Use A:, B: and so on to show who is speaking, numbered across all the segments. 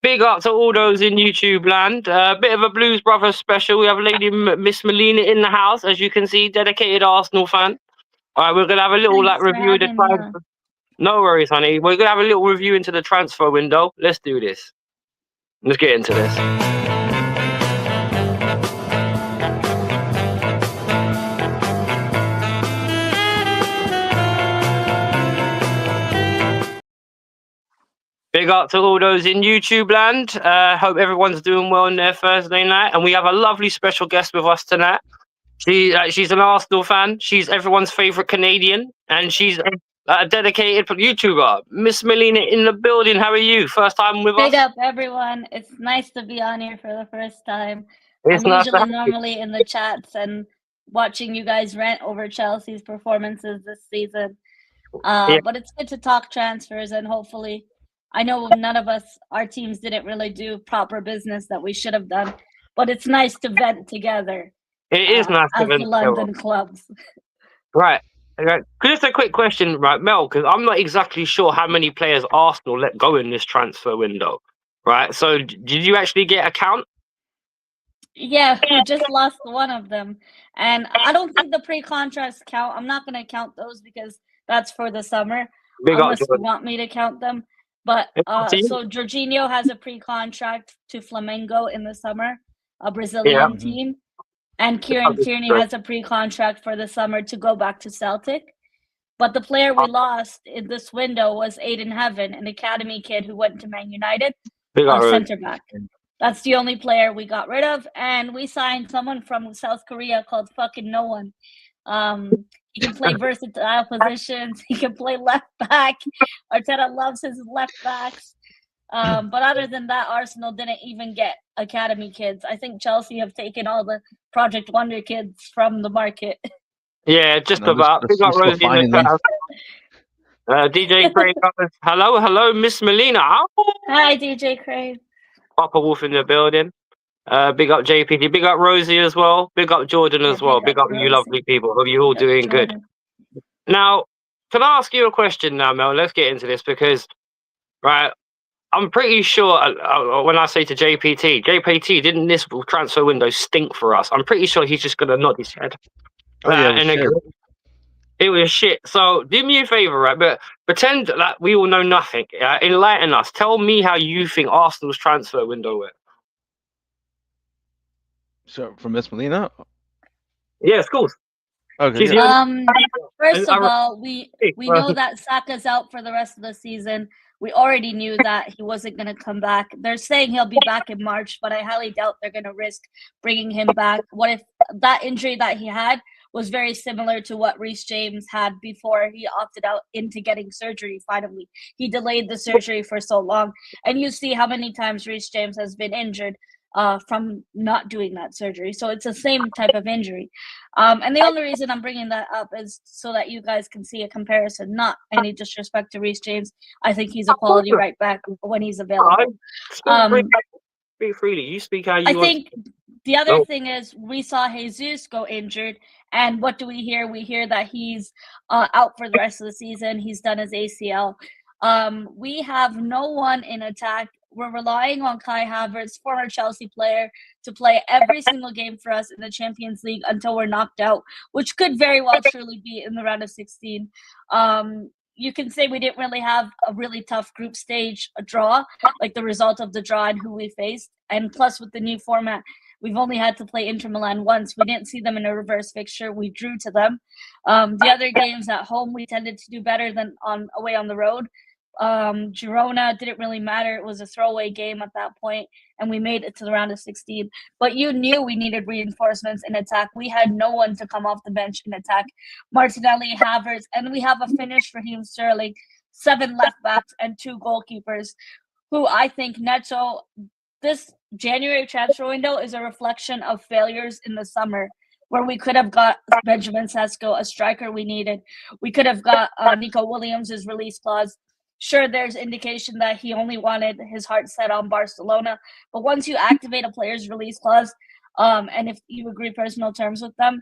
A: Big up to all those in YouTube land. Bit of a Blues Brothers special. We have Lady Miss Melina in the house, as you can see, dedicated Arsenal fan. All right, we're gonna have a little
B: Thanks for
A: review of the
B: having me on.
A: transfer. No worries, honey. We're gonna have a little review into the transfer window. Let's do this. Let's get into this. Big up to all those in YouTube land. Hope everyone's doing well on their Thursday night. And we have a lovely special guest with us tonight. She's an Arsenal fan. She's everyone's favorite Canadian, and she's a dedicated YouTuber. Miss Melina in the building. How are you? First time with us?
B: Big up, everyone. It's nice to be on here for the first time.
A: It's
B: I'm
A: nice to
B: usually
A: have you.
B: normally in the chats and watching you guys rant over Chelsea's performances this season. But it's good to talk transfers, and hopefully, I know none of us, our teams didn't really do proper business that we should have done, but it's nice to vent together.
A: It is nice to
B: as the
A: vent
B: London clubs.
A: Right. Just a quick question, right, Mel, because I'm not exactly sure how many players Arsenal let go in this transfer window, right? So did you actually get a count?
B: Yeah, we just lost one of them. And I don't think the pre-contracts count. I'm not going to count those because that's for the summer, unless you want me to count them. But so Jorginho has a pre-contract to Flamengo in the summer, a Brazilian team. And Kieran Tierney has a pre-contract for the summer to go back to Celtic. But the player we lost in this window was Aiden Heaven, an academy kid who went to Man United, center back. That's the only player we got rid of. And we signed someone from South Korea called fucking no one. He can play versatile positions. He can play left back. Arteta loves his left backs. But other than that, Arsenal didn't even get academy kids. I think Chelsea have taken all the Project Wonder kids from the market.
A: Yeah, just about. We got Rosie in the house. DJ Craig, hello, Miss Melina.
B: Hi, DJ Craig.
A: Papa Wolf in the building. Big up JPT. Big up Rosie as well. Big up Jordan as well. Big up you lovely people. Hope you're all doing good. Now, can I ask you a question now, Mel? Let's get into this because, right, I'm pretty sure when I say to JPT, didn't this transfer window stink for us? I'm pretty sure he's just going to nod his head. It was shit. So do me a favor, right? But pretend that we all know nothing. Enlighten us. Tell me how you think Arsenal's transfer window went.
C: So from Miss Melina?
A: Yes, of course.
C: Okay.
B: First of all, we know that Saka's out for the rest of the season. We already knew that he wasn't going to come back. They're saying he'll be back in March, but I highly doubt they're going to risk bringing him back. What if that injury that he had was very similar to what Reece James had before he opted out into getting surgery finally? He delayed the surgery for so long. And you see how many times Reece James has been injured from not doing that surgery. So it's the same type of injury. And the only reason I'm bringing that up is so that you guys can see a comparison, not any disrespect to Reece James. I think he's a quality right back when he's available.
A: Speak freely. You speak how you want.
B: I think the other thing is we saw Jesus go injured. And what do we hear? We hear that he's out for the rest of the season. He's done his ACL. We have no one in attack. We're relying on Kai Havertz, former Chelsea player, to play every single game for us in the Champions League until we're knocked out, which could very well truly be in the round of 16. You can say we didn't really have a really tough group stage draw, like the result of the draw and who we faced. And plus, with the new format, we've only had to play Inter Milan once. We didn't see them in a reverse fixture. We drew to them. The other games at home, we tended to do better than away on the road. Girona didn't really matter. It was a throwaway game at that point, and we made it to the round of 16. But you knew we needed reinforcements in attack. We had no one to come off the bench in attack. Martinelli, Havertz, and we have a Finnish Raheem Sterling, 7 left backs, and 2 goalkeepers, who I think Neto, this January transfer window is a reflection of failures in the summer, where we could have got Benjamin Sesko, a striker we needed. We could have got Nico Williams' release clause. Sure, there's indication that he only wanted his heart set on Barcelona. But once you activate a player's release clause, and if you agree personal terms with them,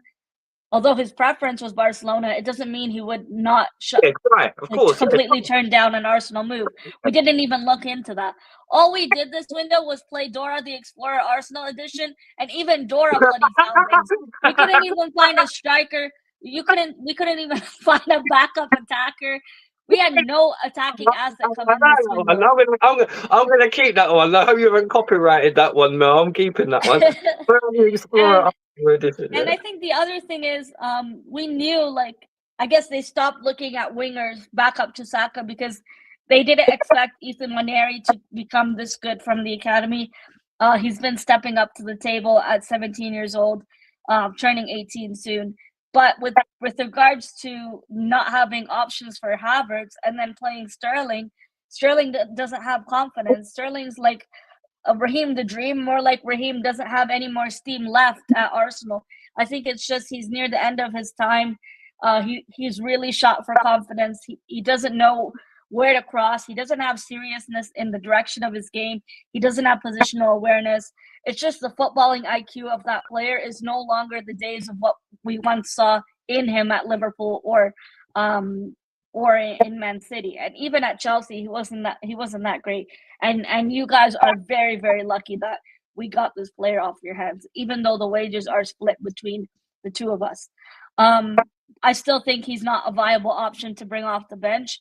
B: although his preference was Barcelona, it doesn't mean he would not
A: Yeah, right, of course.
B: completely turn down an Arsenal move. We didn't even look into that. All we did this window was play Dora the Explorer Arsenal edition, and even Dora bloody found things. We couldn't even find a striker. We couldn't even find a backup attacker. We had no attacking asset coming this window.
A: I'm gonna keep that one. I hope you haven't copyrighted that one, Mel. I'm keeping that one.
B: And I think the other thing is, we knew, like, I guess they stopped looking at wingers back up to Saka because they didn't expect Ethan Nwaneri to become this good from the academy. He's been stepping up to the table at 17 years old, turning 18 soon. But with regards to not having options for Havertz and then playing Sterling doesn't have confidence. Sterling's like Raheem the Dream, more like Raheem doesn't have any more steam left at Arsenal. I think it's just he's near the end of his time. He's really shot for confidence. He doesn't know where to cross. He doesn't have seriousness in the direction of his game. He doesn't have positional awareness. It's just the footballing IQ of that player is no longer the days of what we once saw in him at Liverpool or in Man City. And even at Chelsea, he wasn't that great. And you guys are very, very lucky that we got this player off your hands, even though the wages are split between the two of us. I still think he's not a viable option to bring off the bench.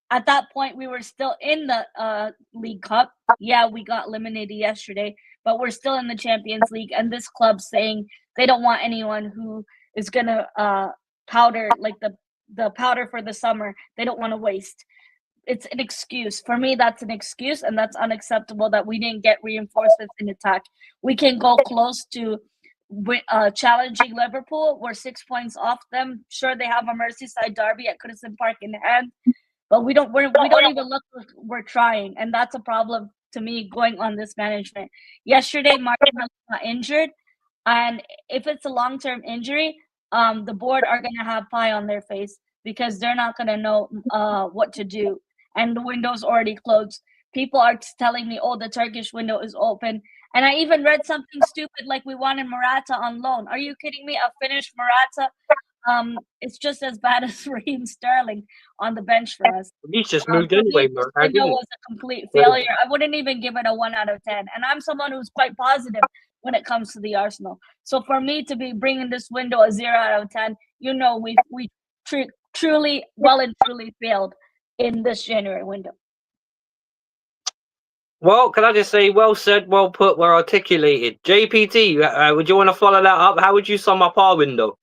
B: At that point, we were still in the League Cup. Yeah, we got eliminated yesterday, but we're still in the Champions League. And this club's saying they don't want anyone who is going to powder, like the powder for the summer. They don't want to waste. It's an excuse. For me, that's an excuse, and that's unacceptable that we didn't get reinforcements in attack. We can go close to challenging Liverpool. We're 6 points off them. Sure, they have a Merseyside derby at Goodison Park in hand, but we don't even look like we're trying, and that's a problem to me going on this management. Yesterday, Martin got injured, and if it's a long-term injury, the board are going to have pie on their face because they're not going to know what to do, and the window's already closed. People are telling me, oh, the Turkish window is open. And I even read something stupid like we wanted Morata on loan. Are you kidding me? A finished Morata? It's just as bad as Raheem Sterling on the bench for us.
A: He's just moved anyway,
B: Morata. The window was a complete failure. I wouldn't even give it a 1 out of 10. And I'm someone who's quite positive when it comes to the Arsenal. So for me to be bringing this window a 0 out of 10, you know we truly failed in this January window.
A: Well, can I just say, well said, well put, well articulated. JPT, would you want to follow that up? How would you sum up our window?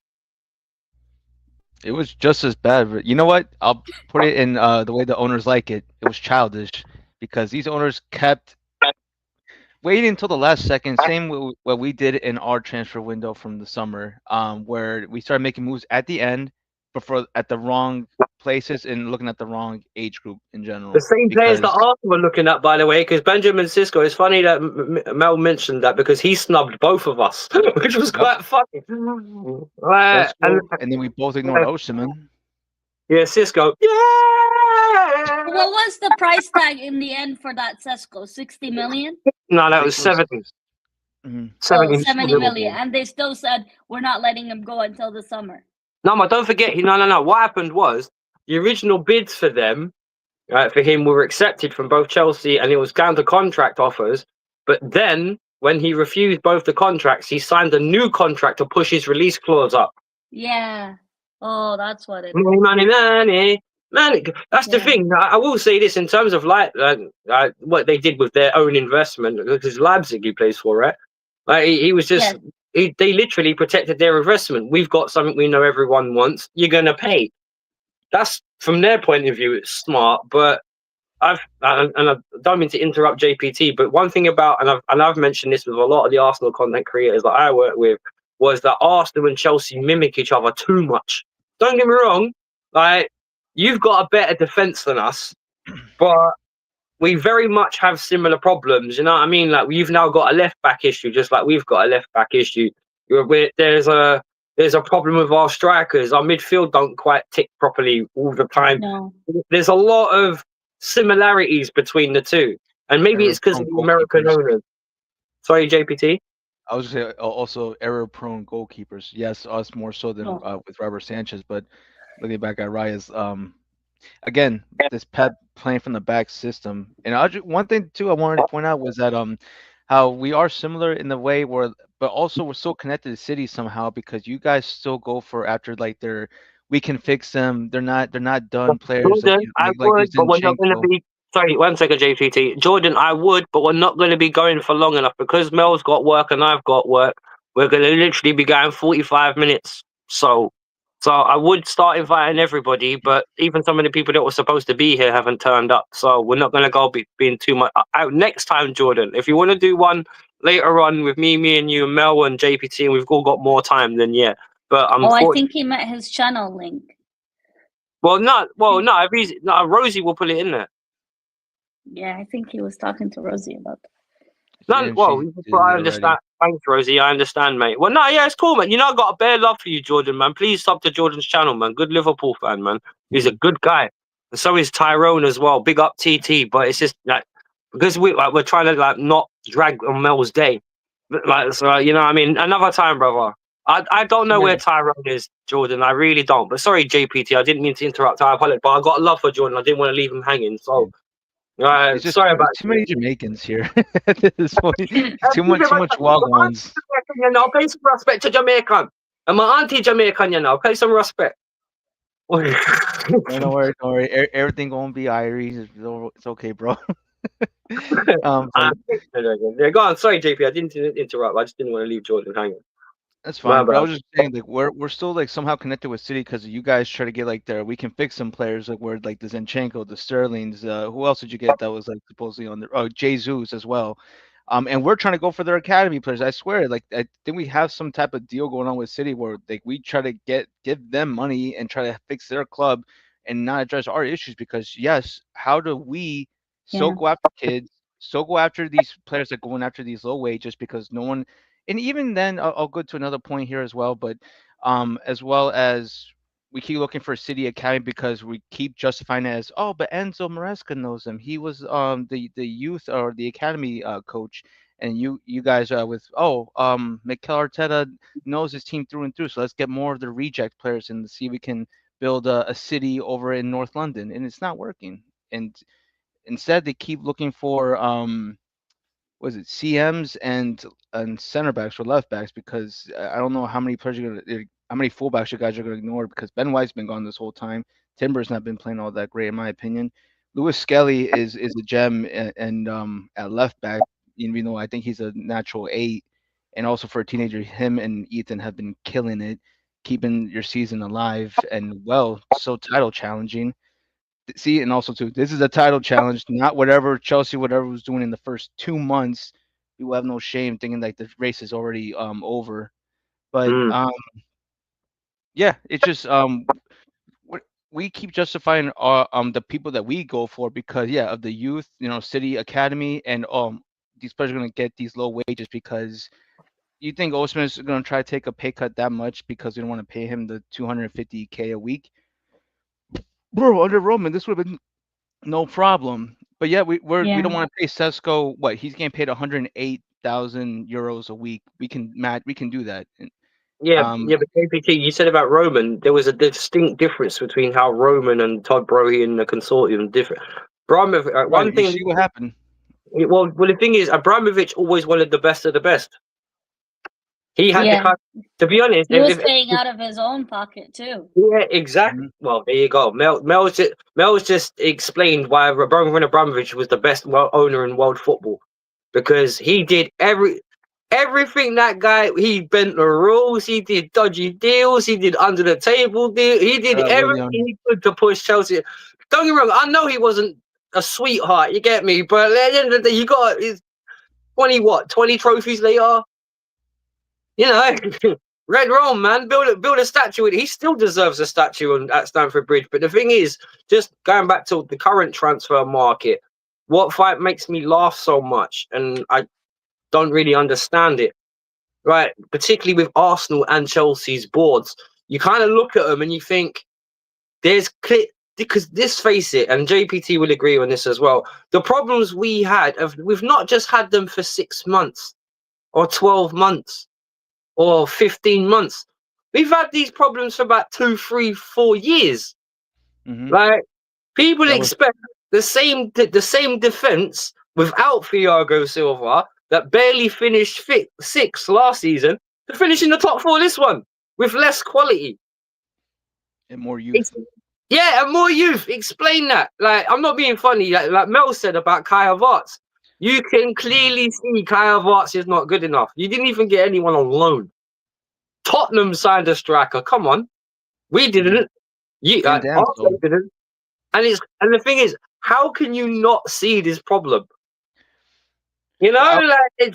C: It was just as bad. But you know what? I'll put it in the way the owners like it. It was childish because these owners kept waiting until the last second. Same with what we did in our transfer window from the summer, where we started making moves at the end, but at the wrong places and looking at the wrong age group in general.
A: The same players that Arsenal were looking at, by the way, because Benjamin Sisko, it's funny that Mel mentioned that because he snubbed both of us, which was quite funny.
C: And then we both ignored Osimhen.
A: Yeah, Sisko. Yeah!
B: What was the price tag in the end for that Sesko? 60 million?
A: No, that was 70.
B: 70 million. And they still said, we're not letting him go until the summer.
A: No, but don't forget, no. What happened was the original bids for them, for him, were accepted from both Chelsea, and it was down to contract offers. But then, when he refused both the contracts, he signed a new contract to push his release clause up.
B: Yeah. Oh, that's what it is.
A: Money. Man, that's the thing. I will say this in terms of what they did with their own investment, because Leipzig he plays for, right? He was just. Yeah. They literally protected their investment. We've got something we know everyone wants. You're going to pay. That's, from their point of view, it's smart. But I don't mean to interrupt JPT, but one thing about, and I've mentioned this with a lot of the Arsenal content creators that I work with, was that Arsenal and Chelsea mimic each other too much. Don't get me wrong. Like, you've got a better defense than us, but we very much have similar problems, you know what I mean? Like, you've now got a left-back issue, just like we've got a left-back issue. There's a problem with our strikers. Our midfield don't quite tick properly all the time. No. There's a lot of similarities between the two. And maybe it's because of the American owners. Sorry, JPT?
C: I was gonna say also error-prone goalkeepers. Yes, us more so than
B: Oh.
C: with Robert Sanchez, but looking back at Raya's, again, this Pep playing from the back system. And one thing too I wanted to point out was that how we are similar in the way where, but also we're still connected to City somehow because you guys still go for after like we can fix them. They're not done players like
A: Jordan, I
C: like
A: would, but we're not going to
C: Zinchenko.
A: be. Sorry, 1 second, JPT. Jordan, I would, but we're not going to be going for long enough because Mel's got work and I've got work. We're going to literally be going 45 minutes. So I would start inviting everybody, but even some of the people that were supposed to be here haven't turned up. So we're not going to go being too much out next time, Jordan. If you want to do one later on with me and you, Mel and JPT, and we've all got more time, then yeah. But
B: Oh, I think he meant his channel link.
A: no. If he's no, Rosie will put it in there.
B: Yeah, I think he was talking to Rosie about that.
A: No,
C: And
A: well,
C: she did it
A: I understand.
C: already.
A: Thanks, Rosie. I understand, mate. Well, no, yeah, it's cool, man. You know, I got a bare love for you, Jordan, man. Please sub to Jordan's channel, man. Good Liverpool fan, man. He's a good guy, and so is Tyrone as well. Big up TT, but it's just like because we're trying to like not drag on Mel's day, like so. You know, what I mean, another time, brother. I don't know where Tyrone is, Jordan. I really don't. But sorry, JPT. I didn't mean to interrupt. I apologize, but I got a love for Jordan. I didn't want to leave him hanging. So.
C: It's just
A: Sorry about
C: too many Jamaicans here at this point. Too much wild ones.
A: You know, pay some respect to Jamaican. And my auntie Jamaican, you know, pay some respect.
C: Don't worry. Everything gonna be Irish. It's okay, bro.
A: Yeah, go on. Sorry, JP. I didn't interrupt. I just didn't want to leave Jordan hanging.
C: That's
A: My
C: fine. But I
A: bad.
C: was just saying, like, we're still like somehow connected with City because you guys try to get like we can fix some players like where like the Zinchenko, the Sterlings. Who else did you get that was like supposedly on there? Oh, Jesus as well. And we're trying to go for their academy players. I swear, like I think we have some type of deal going on with City where like we try to give them money and try to fix their club and not address our issues because yes, how do we still
B: Yeah.
C: go after kids, still go after these players that are going after these low wages because no one and even then I'll go to another point here as well, but as well as we keep looking for City Academy because we keep justifying it as but Enzo Maresca knows him. He was the youth or the academy coach, and you guys with Mikel Arteta knows his team through and through. So let's get more of the reject players and see if we can build a city over in North London, and it's not working. And instead, they keep looking for was it CMs and center backs or left backs because I don't know how many players you're gonna how many fullbacks you guys are gonna ignore because Ben White's been gone this whole time. Timber's not been playing all that great in my opinion. Lewis Skelly is a gem and at left back, even though I think he's a natural 8, and also for a teenager, him and Ethan have been killing it, keeping your season alive and so title challenging. See, and also too, this is a title challenge, not whatever Chelsea whatever was doing in the first 2 months. You will have no shame thinking like the race is already over. But yeah, it's just we keep justifying the people that we go for because of the youth, City Academy, and these players are gonna get these low wages because you think Osman is gonna try to take a pay cut that much because we don't want to pay him the 250K a week. Bro, under Roman, this would have been no problem. But we don't want to pay Sesko what he's getting paid 108,000 euros a week. We can do that.
A: But KPT, you said about Roman, there was a distinct difference between how Roman and Todd Brohy and the consortium different. One thing.
C: You see what happened.
A: Well, the thing is, Abramovich always wanted the best of the best. He had to be honest.
B: He was paying out of his own pocket too.
A: Yeah, exactly. Mm-hmm. Well, there you go. Mel's just explained why Roman Abramovich was the best owner in world football because he did everything. That guy, he bent the rules. He did dodgy deals. He did under the table deals. He did everything he could to push Chelsea. Don't get me wrong. I know he wasn't a sweetheart. You get me? But at the end of the day, you got 20 trophies later. You know, Red Rome, man, build a statue. He still deserves a statue at Stamford Bridge. But the thing is, just going back to the current transfer market, what fight makes me laugh so much, and I don't really understand it, right? Particularly with Arsenal and Chelsea's boards, you kind of look at them and you think there's clear. Because let's face it, and JPT will agree on this as well. The problems we've not just had them for 6 months. or 12 months or 15 months. We've had these problems for about 2, 3, 4 years.
C: Mhm.
A: Like people
C: That was-
A: expect the same defense without Thiago Silva that barely finished sixth last season to finish in the top 4 this one with less quality.
C: And more youth.
A: Yeah, and more youth. Explain that. Like, I'm not being funny. Like Mel said about Kai Havertz. You can clearly see Kai Havertz is not good enough. You didn't even get anyone on loan. Tottenham signed a striker. Come on, we didn't. Arsenal didn't. And the thing is, how can you not see this problem? You know, like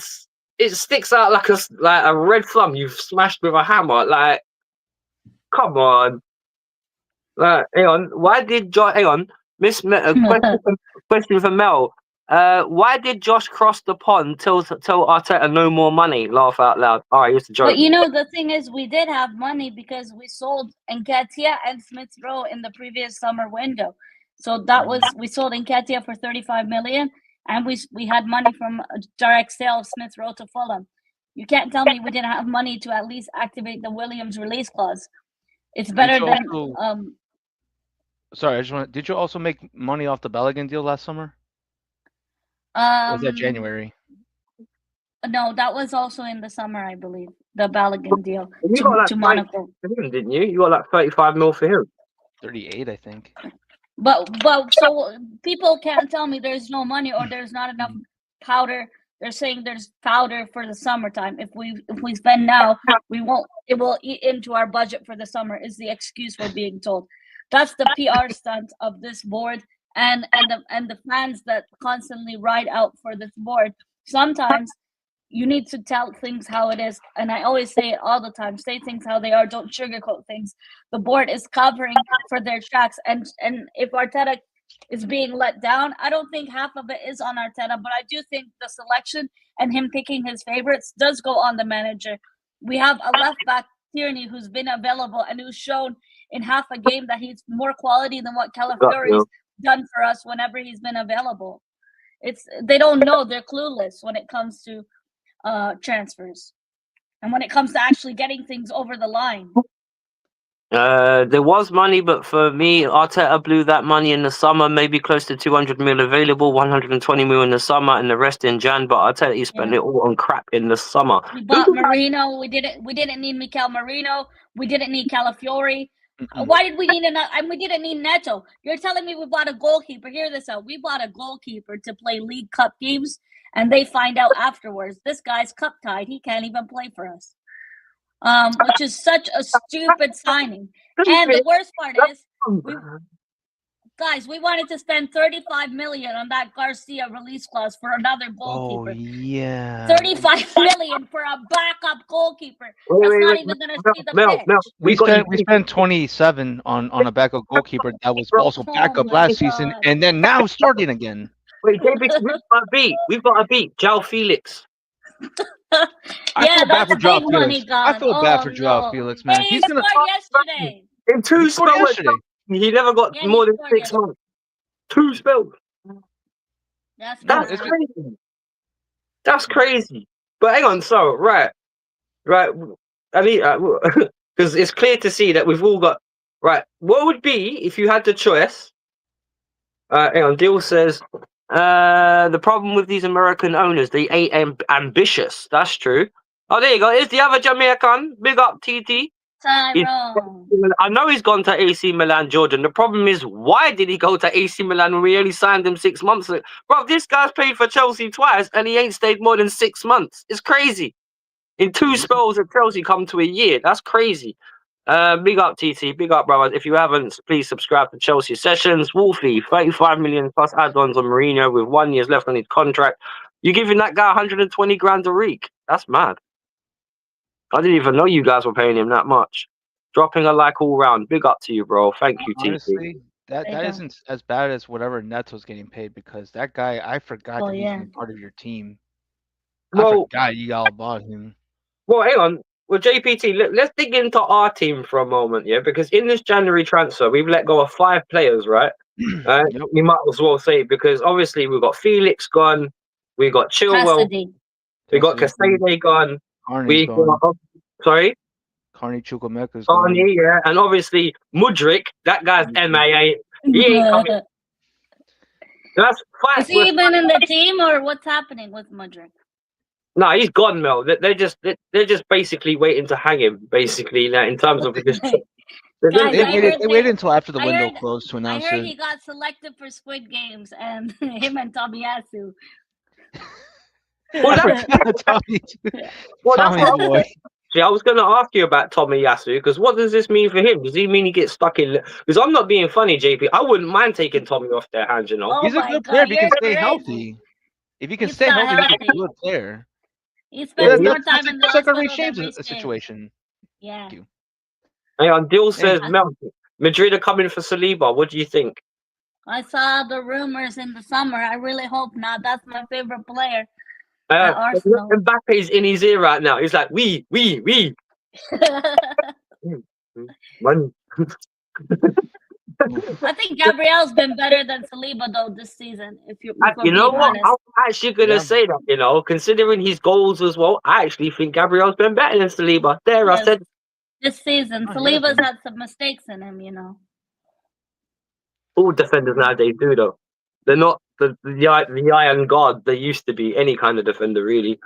A: it sticks out like a red thumb you've smashed with a hammer. Like, come on. Hang on. Why did Josh? Hang on. Question for Mel. Why did Josh cross the pond? Tell Arteta no more money. Laugh out loud. All right, it's a joke.
B: But you know, the thing is, we did have money because we sold Nketiah and Smith Rowe in the previous summer window. So that was, we sold Nketiah for 35 million, and we had money from a direct sale of Smith Rowe to Fulham. You can't tell me we didn't have money to at least activate the Williams release clause. It's better than
C: Sorry, I just want. Did you also make money off the Balogun deal last summer? Or was that January?
B: No, that was also in the summer, I believe. The Balogun deal
A: You got
B: to Monaco.
A: For him, didn't you? You got like 35 mil for him.
C: 38, I think.
B: But so people can't tell me there's no money or there's not enough powder. They're saying there's powder for the summertime. If we spend now, it will eat into our budget for the summer, is the excuse we're being told. That's the PR stunt of this board and the fans that constantly ride out for this board. Sometimes you need to tell things how it is, and I always say it all the time: say things how they are. Don't sugarcoat things. The board is covering for their tracks, and if Arteta is being let down, I don't think half of it is on Arteta, but I do think the selection and him picking his favorites does go on the manager. We have a left back, Tierney, who's been available and who's shown in half a game that he's more quality than what Calafiori's done for us whenever he's been available. They don't know, they're clueless when it comes to transfers and when it comes to actually getting things over the line.
A: There was money, but for me, Arteta blew that money in the summer, maybe close to 200 mil available, 120 mil in the summer, and the rest in Jan. But Arteta, he spent it all on crap in the summer.
B: We bought Marino. We didn't need Mikel Marino. We didn't need Calafiori. Why did we need we didn't need Neto. You're telling me we bought a goalkeeper. Hear this out. We bought a goalkeeper to play League Cup games, and they find out afterwards this guy's cup tied. He can't even play for us. Which is such a stupid signing. And the worst part is, we wanted to spend 35 million on that Garcia release clause for another goalkeeper.
C: Oh, yeah.
B: 35 million for a backup goalkeeper. That's not even going to see the pitch.
C: We spent 27 on a backup goalkeeper that was also backup last season, and then now starting again.
A: Wait, we've got a beat. João Felix.
C: I feel bad for João Felix. I feel bad for João Felix, man.
B: He's gonna yesterday.
A: In 2 spells, he never got more than 6 months. 2 spells. That's crazy. That's crazy. But hang on, so right. I mean, because it's clear to see that we've all got right. What would be if you had the choice? Hang on. Dill says. The problem with these American owners, they ain't ambitious. That's true. Oh, there you go. Here's the other Jamaican. Big up, TT. I know he's gone to AC Milan, Jordan. The problem is, why did he go to AC Milan when we only signed him 6 months ago? Bro, this guy's played for Chelsea twice, and he ain't stayed more than 6 months. It's crazy. In 2 spells at Chelsea, come to a year. That's crazy. Big up, TT. Big up, brothers. If you haven't, please subscribe to Chelsea Sessions. Wolfie, 35 million plus add-ons on Mourinho with 1 year left on his contract. You're giving that guy 120 grand a week. That's mad. I didn't even know you guys were paying him that much. Dropping a like all round. Big up to you, bro. Thank you,
C: Honestly,
A: TT.
C: that isn't as bad as whatever Neto's getting paid, because that guy, I forgot that he's part of your team. I forgot you all bought him. Well,
A: hang on. Well, JPT, let's dig into our team for a moment, yeah? Because in this January transfer, we've let go of 5 players, right? We might as well say, because obviously we've got Felix gone, we got Chilwell. We got
C: Yes, yes,
A: Casade gone.
C: Carney's
A: We
C: gone.
A: got, sorry,
C: Carney Chukwemeka's gone.
A: Barney, yeah, and obviously Mudrick. That guy's MIA. He ain't coming. That's
B: Is
A: fact.
B: he even in the team, or what's happening with Mudrick?
A: No, he's gone, Mel. They're just basically waiting to hang him. Basically, in terms of just.
B: Guys,
C: They
B: I
C: waited.
B: heard
C: They waited until after the
B: I
C: window
B: heard-
C: closed to
B: I
C: announce
B: heard
C: it.
B: he got selected for Squid Games, and him and Tomiyasu.
A: Well, that's,
C: Tommy,
A: well, that's
C: Tommy
A: what
C: boy.
A: See, I was going to ask you about Tomiyasu because what does this mean for him? Does he mean he gets stuck in? Because I'm not being funny, JP. I wouldn't mind taking Tommy off their hands, you know.
B: Oh
C: He's a
B: my
C: good
B: God,
C: player if he can
B: you're
C: stay
B: crazy.
C: healthy. If he can
B: He's
C: stay
B: not
C: healthy, he's a
B: healthy.
C: good player.
B: He spends
A: Yeah,
B: more time in the
C: That's like a
B: hospital
C: Ray
B: than
C: James
B: Reece James.
C: situation.
B: Yeah.
A: Hey, on Dill says,
B: Yeah.
A: Mel, Madrid are coming for Saliba. What do you think?
B: I saw the rumors in the summer. I really hope not. That's my favorite player at Arsenal.
A: Mbappe's in his ear right now. He's like, we. Man.
B: I think Gabriel's been better than Saliba though this season. If you're
A: You know
B: being
A: what?
B: honest.
A: I'm actually gonna
C: Yeah.
A: say that. You know, considering his goals as well, I actually think Gabriel's been better than Saliba. There, I
B: Yes.
A: said.
B: This season,
C: Oh,
B: Saliba's
C: yeah.
B: had some mistakes in him, you know.
A: All defenders nowadays do though. They're not the iron guard they used to be. Any kind of defender, really.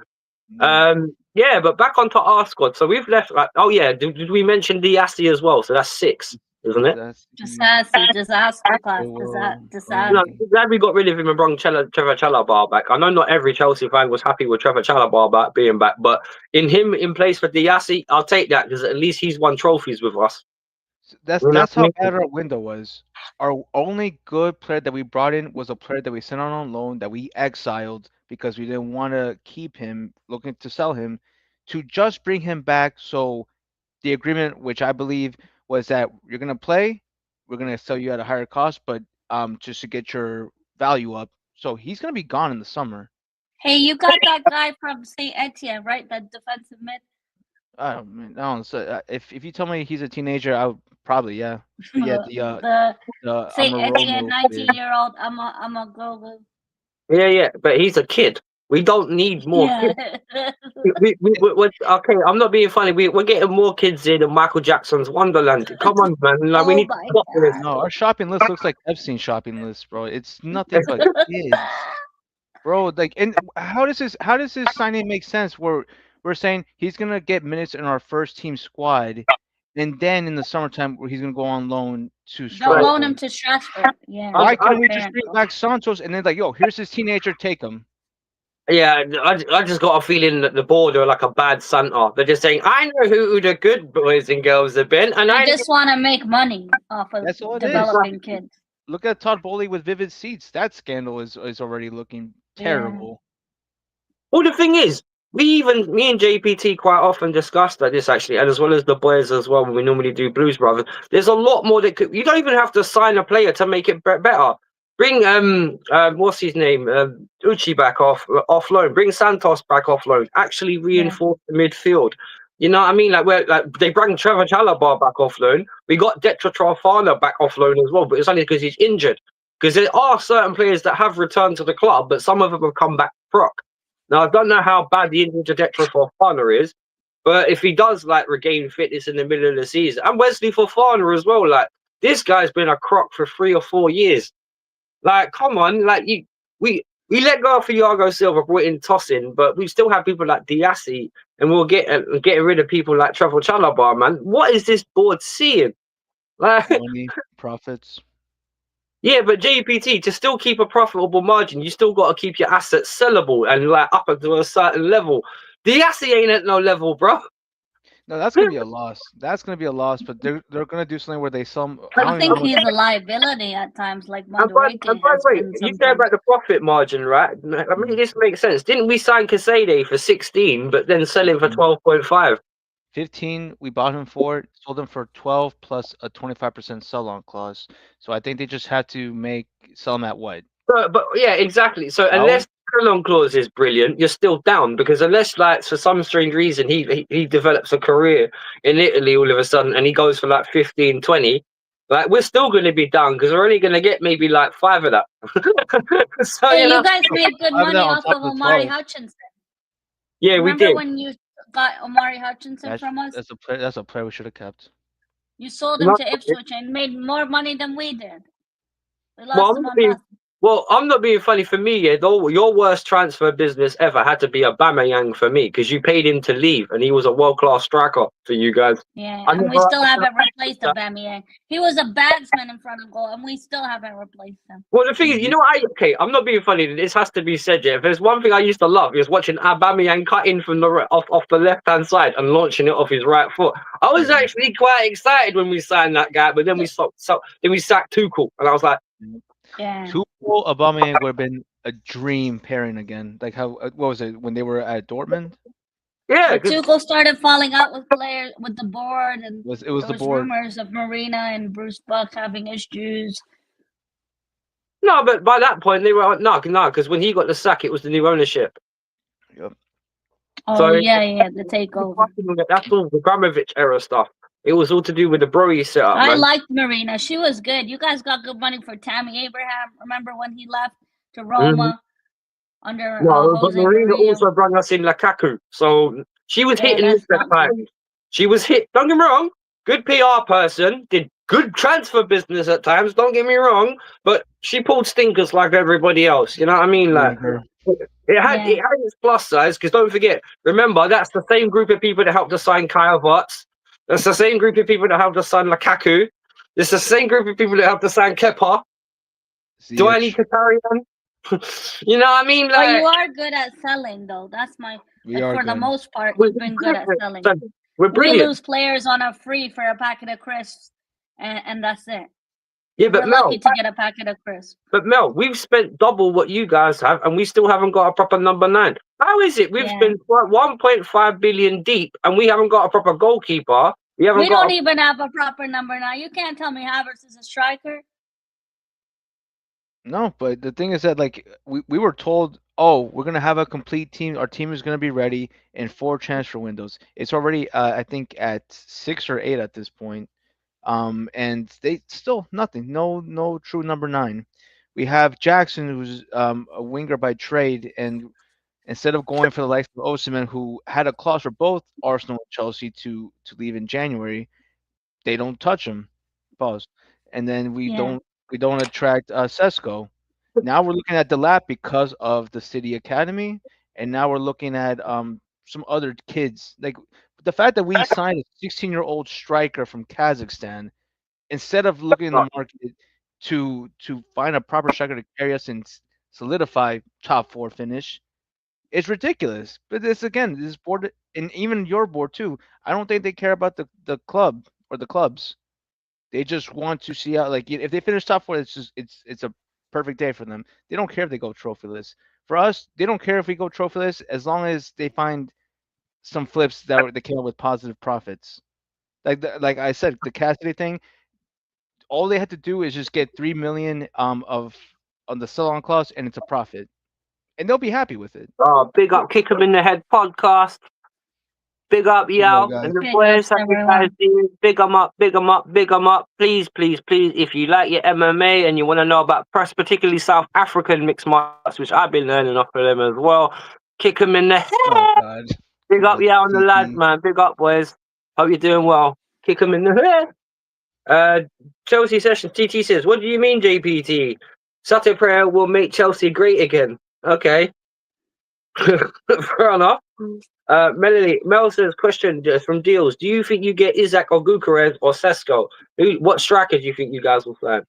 A: Yeah, but back onto our squad. So we've left. Oh yeah, did we mention Diassi as well? So that's 6, isn't it?
B: Disaster class.
C: Well,
B: Disaster.
A: No, glad we got rid of him and brought Trevor Chalobah back. I know not every Chelsea fan was happy with Trevor Chalobah being back, but in him in place for Diassi, I'll take that because at least he's won trophies with us.
C: That's how bad our window was. Our only good player that we brought in was a player that we sent on loan that we exiled because we didn't want to keep him, looking to sell him, to just bring him back. So the agreement, which I believe was that you're gonna play, we're gonna sell you at a higher cost, but just to get your value up. So he's gonna be gone in the summer.
B: Hey, you got that guy from Saint Etienne, right? That defensive mid.
C: So if you tell me he's a teenager, I would probably yeah. But yeah,
B: the Saint Etienne 19-year-old. I'm a go.
A: Yeah, but he's a kid. We don't need more kids. Okay, I'm not being funny. We're getting more kids in than Michael Jackson's Wonderland. Come on, man. Like, we need to stop this.
C: No, our shopping list looks like Epstein shopping list, bro. It's nothing but kids, bro. Like, and how does this signing make sense? We're saying he's gonna get minutes in our first team squad, and then in the summertime he's gonna go on loan to Strasbourg.
B: They'll loan him to Strasbourg. Yeah.
C: Why can't we just bring back Santos and then like, yo, here's his teenager, take him?
A: Yeah, I just got a feeling that the board are like a bad Santa. They're just saying, I know who the good boys and girls have been, and
B: I just want to make money off of developing kids.
C: Look at Todd Bowley with Vivid Seats. That scandal is already looking terrible.
A: Yeah. Well, the thing is, me and JPT quite often discuss this actually, and as well as the boys as well when we normally do Blues Brothers. There's a lot more that you don't even have to sign a player to make it better. Bring what's his name, Uchi back off loan. Bring Santos back off loan. Actually reinforce the midfield. You know what I mean? Like they bring Trevor Chalobah back off loan. We got Detra Trofana back off loan as well, but it's only because he's injured. Because there are certain players that have returned to the club, but some of them have come back proc. Now I don't know how bad the injury to Detra Fofana is, but if he does regain fitness in the middle of the season, and Wesley Fofana as well, this guy's been a croc for 3 or 4 years. Come on, we let go of Thiago Silva, brought in Tosin, but we still have people like Diassi, and we'll getting rid of people like Trevor Chalobah, man. What is this board seeing?
C: Money, profits.
A: Yeah, but JPT, to still keep a profitable margin, you still got to keep your assets sellable and up to a certain level. Diassi ain't at no level, bro.
C: No, that's gonna be a loss. That's gonna be a loss, but they're gonna do something where they sell.
B: I think he's a liability at times, like Madueke.
A: You said about the profit margin, right? I mean, this makes sense. Didn't we sign Casade for 16, but then sell him for 12.5?
C: 15, we bought him for, sold him for 12 plus a 25% sell-on clause. So I think they just had to sell him at what?
A: But yeah, exactly. So unless the sell-on clause is brilliant, you're still down because unless for some strange reason he develops a career in Italy all of a sudden and he goes for 15, 20, we're still going to be down because we're only going to get maybe 5 of that.
B: So you guys made good money off of Omari Hutchinson.
A: Yeah, we
B: Remember
A: did.
B: when you got Omari Hutchinson from us?
C: That's a player we should have kept.
B: You sold
A: No,
B: him to Ipswich and made more money than we did. We
A: Well,
B: lost
A: I'm
B: him
A: not
B: on
A: being
B: nothing.
A: well. I'm not being funny. For me, yeah, though, your worst transfer business ever had to be Aubameyang for me because you paid him to leave, and he was a world class striker for you guys.
B: Yeah,
A: I
B: and we
A: never
B: still haven't replaced
A: that.
B: Aubameyang. He was a batsman in front of goal, and we still haven't replaced him.
A: Well, the thing is, you know, I'm not being funny. This has to be said. Yeah, if there's one thing I used to love, is watching Aubameyang cut in from the off the left hand side and launching it off his right foot. I was actually quite excited when we signed that guy, but then we stopped. So then we sacked Tuchel, and I was like,
B: Yeah.
C: Tuchel, Aubameyang would have been a dream pairing again. Like how what was it when they were at Dortmund?
A: yeah,
B: But Tuchel started falling out with players with the board, and
C: It was
B: there
C: the
B: was
C: board.
B: rumors of Marina and Bruce Buck having issues.
A: no, but by that point they were no, because when he got the sack, it was the new ownership.
C: Yep.
B: Oh
A: So-
B: yeah, the takeover.
A: That's all the Abramovich era stuff. It was all to do with the Broy setup.
B: I
A: man.
B: liked Marina. She was good. You guys got good money for Tammy Abraham. Remember when he left to Roma under
A: No, but
B: Jose
A: Marina
B: Mourinho?
A: also brought us in Lukaku, so she was
B: Yeah,
A: hit and miss
B: that's
A: at
B: not
A: times. She was hit. Don't get me wrong. Good PR person, did good transfer business at times. Don't get me wrong, but she pulled stinkers like everybody else. You know what I mean? Like it had its plus sides because don't forget. Remember, that's the same group of people that helped us sign Kyle Havertz. That's the same group of people that helped us sign Lukaku. It's the same group of people that helped us sign Kepa. Do I need Katarian? You know what I mean?
B: But
A: Like,
B: you are good at selling, though. That's my.
C: We
B: Like,
C: are
B: for the
C: good.
B: most part,
A: We're
B: you've been good at selling.
A: we're
B: We
A: brilliant.
B: lose players on a free for a packet of crisps, and that's it.
A: Yeah, but
B: We're
A: Mel,
B: lucky to get a packet of crisps.
A: we've spent double what you guys have, and we still haven't got a proper number 9. How is it we've
B: Yeah.
A: spent 1.5 billion deep, and we haven't got a proper goalkeeper? We haven't
B: We
A: got.
B: don't even have a proper number now. You can't tell me Havertz is a striker.
C: No, but the thing is that like we were told, oh, we're gonna have a complete team. Our team is gonna be ready in 4 transfer windows. It's already I think at 6 or 8 at this point. And they still nothing. No true number 9. We have Jackson, who's a winger by trade, and instead of going for the likes of Osimhen, who had a clause for both Arsenal and Chelsea to leave in January, they don't touch him. Pause. And then we
B: Yeah.
C: don't attract Sesko. Now we're looking at the lap because of the City Academy, and now we're looking at some other kids. Like the fact that we signed a 16-year-old striker from Kazakhstan instead of looking in the market to find a proper striker to carry us and solidify top 4 finish, it's ridiculous. But this board and even your board too. I don't think they care about the club or the clubs. They just want to see how, like, if they finish top 4, it's a perfect day for them. They don't care if they go trophyless. For us, they don't care if we go trophyless as long as they find some flips that came up with positive profits. Like I said, the Cassidy thing. All they had to do is just get 3 million on the sell-on clause, and it's a profit, and they'll be happy with it.
A: Oh, big up, Kick 'em in the Head podcast. Big up, Yao,
C: guys.
A: and the
B: Big
A: boys.
B: ups,
A: How you guys doing? Big 'em up, big 'em up, big 'em up. Please, please, please, if you like your MMA and you want to know about press, particularly South African mixed martial arts, which I've been learning off of them as well, kick 'em in the head.
C: Oh God.
A: Big up, Yao, and the
C: TT.
A: lads, man. Big up, boys. Hope you're doing well. Kick 'em in the head. Chelsea session. TT says, "What do you mean, JPT? Sate prayer will make Chelsea great again." Okay. Fair enough. Melanie, Mel says, question from Deals. Do you think you get Isaac or Gyökeres or Sesko? What striker do you think you guys will find?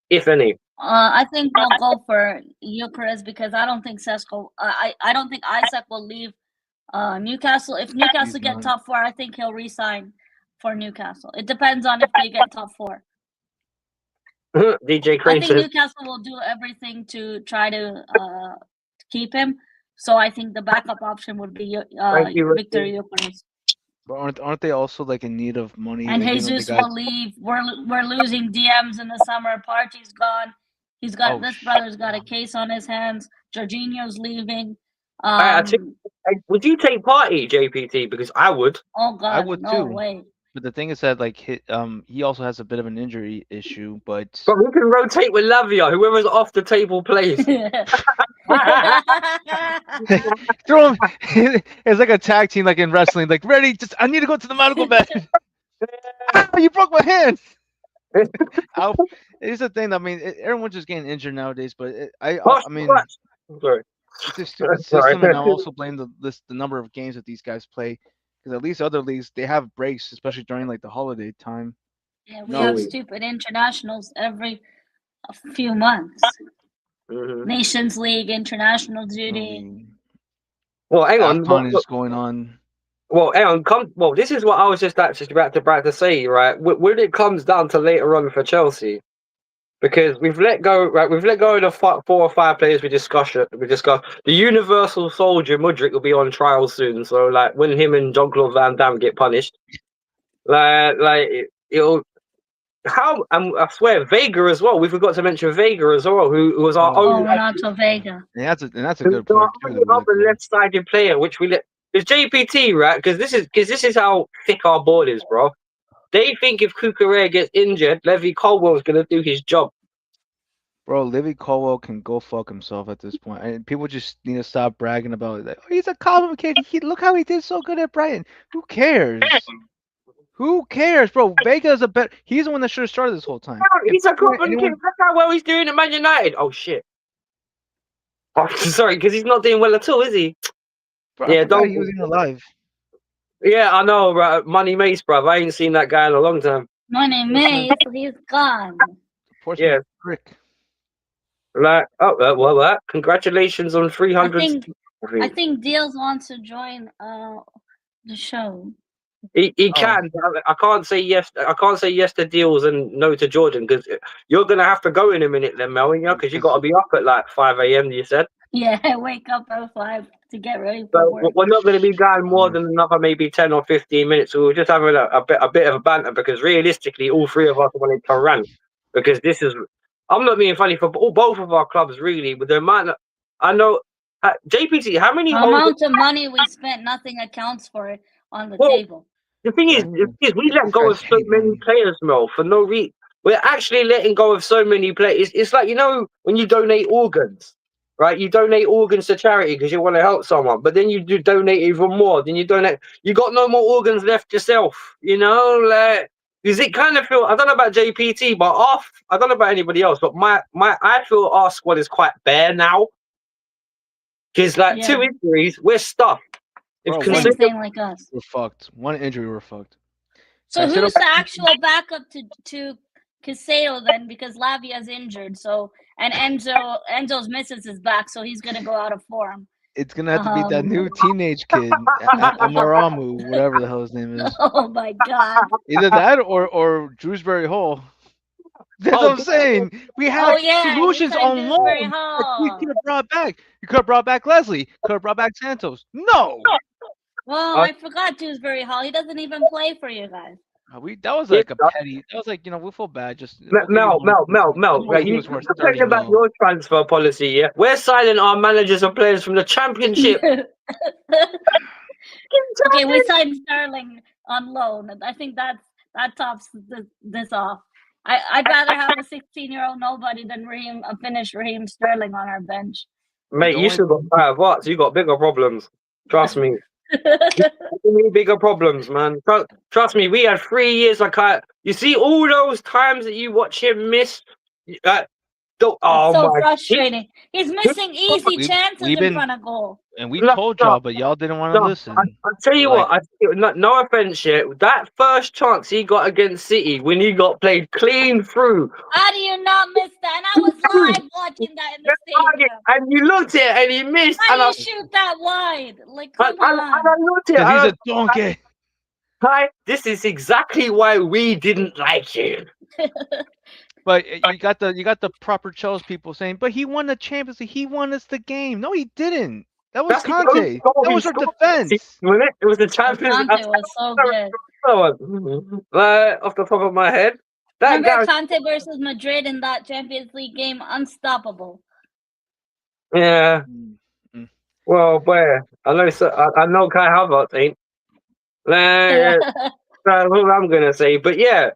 A: If any.
B: I think we'll go for Gyökeres because I don't think Sesko. I don't think Isaac will leave Newcastle. If Newcastle get
C: not.
B: top 4, I think he'll resign for Newcastle. It depends on if they get top 4.
A: DJ
B: I
A: Crane
B: think
A: says,
B: Newcastle will do everything to try to keep him. So I think the backup option would be
A: Thank you,
B: Victor
A: Ricky.
B: Gyökeres.
C: But aren't they also like in need of money?
B: And
C: Like, you know, they
B: Jesus
C: got-
B: will leave. We're losing DMs in the summer. Party's gone. He's got this brother's got a case on his hands. Jorginho's leaving.
A: would you take Party, JPT? Because I would.
B: Oh God,
C: I would
B: no
C: too.
B: way.
C: But the thing is that like he also has a bit of an injury issue, but
A: But we can rotate with Lavia. Whoever's off the table plays.
C: Throw him. It's like a tag team, like in wrestling. Like ready? Just I need to go to the medical bed. Ah, you broke my hand. It's the thing. I mean, everyone's just getting injured nowadays. But I mean,
A: Sorry.
C: it's a stupid
A: Sorry.
C: system, and I also blame the number of games that these guys play. Because at least other leagues they have breaks, especially during like the holiday time.
B: Yeah, we
C: No.
B: have stupid internationals every few months.
A: Mhm.
B: Nations League, international
C: I
B: duty.
C: mean,
A: Well, hang on.
C: AFCON is going on.
A: Well, hang on. Well, this is what I was just actually about to say, right? When it comes down to later on for Chelsea, because we've let go, right? We've let go of the 4 or 5 players we discussed. The Universal Soldier Mudryk will be on trial soon. So, like, when him and Jean-Claude Van Damme get punished, it'll. How? I swear, Vega as well. We forgot to mention Vega as well, who was our
B: Oh,
A: own.
B: Renato Vega.
C: And that's a good player too.
A: The other left-sided player, which we let. It's JPT, right? Because this is how thick our board is, bro. They think if Cucurella gets injured, Levy Colwell's gonna do his job.
C: Bro, Livy Colwell can go fuck himself at this point. And people just need to stop bragging about it. Like, oh, he's a common kid. Look how he did so good at Brighton. Who cares? Who cares, bro? Vega is a better. He's the one that should have started this whole time.
A: He's a common kid. Look how well he's doing at Man United. Oh shit. Oh, sorry, because he's not doing well at all, is he?
C: Bro,
A: Yeah,
C: I forgot
A: don't.
C: he was even alive.
A: Yeah, I know, right? Money Mace, bruv. I ain't seen that guy in a long time.
B: Money Mace, he's gone.
C: Portsmouth
A: Yeah.
C: prick.
A: Like, well, congratulations on 300.
B: I think Deals wants to join the show.
A: He can. I can't say yes. I can't say yes to Deals and no to Jordan because you're gonna have to go in a minute, then, Mel. Yeah, because you got to be up at like 5 a.m. You said.
B: Yeah, wake up at 5 to get ready for
A: So
B: work.
A: we're not going to be going more than another maybe 10 or 15 minutes. We'll just having a bit of a banter because realistically, all 3 of us wanted to rant because this is. I'm not being funny for both of our clubs really, but the amount I know. JPT, how many?
B: The amount of money we spent, nothing accounts for it on the table.
A: The thing is, we let go of so many players, Mel, for no reason. We're actually letting go of so many players. It's like, you know, when you donate organs, right? You donate organs to charity because you want to help someone, but then you do donate even more. Then you donate. You got no more organs left yourself. You know, like, does it kind of feel? I don't know about JPT, but I don't know about anybody else, but I feel our squad is quite bare now. Because like 2 injuries, we're stuffed.
B: Same thing like us.
C: We're fucked. 1 injury, we're fucked.
B: So who's the actual backup to Casado then? Because Lavia's injured, so and Enzo's misses his back, so he's gonna go out of form.
C: It's gonna have to be that new teenage kid, Amaramu, whatever the hell his name is.
B: Oh my god!
C: Either that or Drewsbury Hall. That's what I'm saying. We have solutions on loan. We could have brought back. You could have brought back Leslie. Could have brought back Santos. No.
B: Well, I forgot Dewsbury Hall. He doesn't even play for you guys.
C: That was like a petty. That was like, you know, we feel bad. Just
A: Mel. Right, you talking about your transfer policy, yeah? We're signing our managers and players from the Championship.
B: Okay, we signed Sterling on loan. I think that tops this off. I'd rather have a 16-year-old nobody than finish Raheem Sterling on our bench.
A: Mate, you still got 5 watts. You got bigger problems. Trust me. Bigger problems, man. Trust me. We had 3 years. You see all those times that you watch him miss. So
B: frustrating. He's missing easy chances in front of goal.
C: And we told y'all, but y'all didn't want to listen.
A: I'll tell you what. No offense, yet that first chance he got against City when he got played clean through.
B: How do you not miss that? And I was live watching that in the stadium.
A: And you looked at it and he missed.
B: How do you shoot that wide? Like, come on.
A: I looked at it.
C: He's a donkey.
A: Hi, this is exactly why we didn't like you.
C: But you got the proper Chelsea people saying, but he won the Champions League. He won us the game. No, he didn't. That was Conte. That was our defense.
A: It was the Champions League.
B: Conte was so good.
A: Off the top of my head.
B: Remember Conte versus Madrid in that Champions League game? Unstoppable.
A: Yeah. Well, boy, I know Kai Havertz ain't. That's all I'm gonna say. But yeah.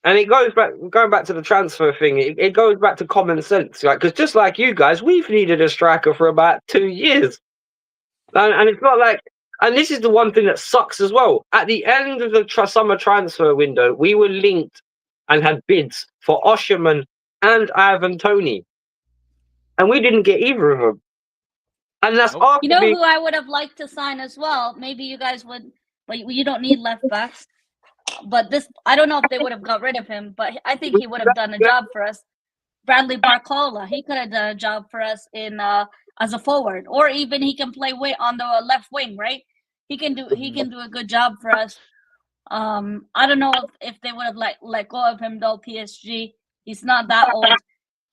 A: And it goes back, going back to the transfer thing. It goes back to common sense, like because just like you guys, we've needed a striker for about 2 years, and it's not like. And this is the one thing that sucks as well. At the end of the summer transfer window, we were linked and had bids for Osherman and Ivan Toney, and we didn't get either of them. And that's after
B: You know
A: being-
B: who I would have liked to sign as well? Maybe you guys would, but you don't need left backs. But this, I don't know if they would have got rid of him, but I think he would have done a job for us. Bradley Barcola, he could have done a job for us in as a forward, or even he can play on the left wing, right? He can do a good job for us. I don't know if they would have let go of him though. PSG, he's not that old.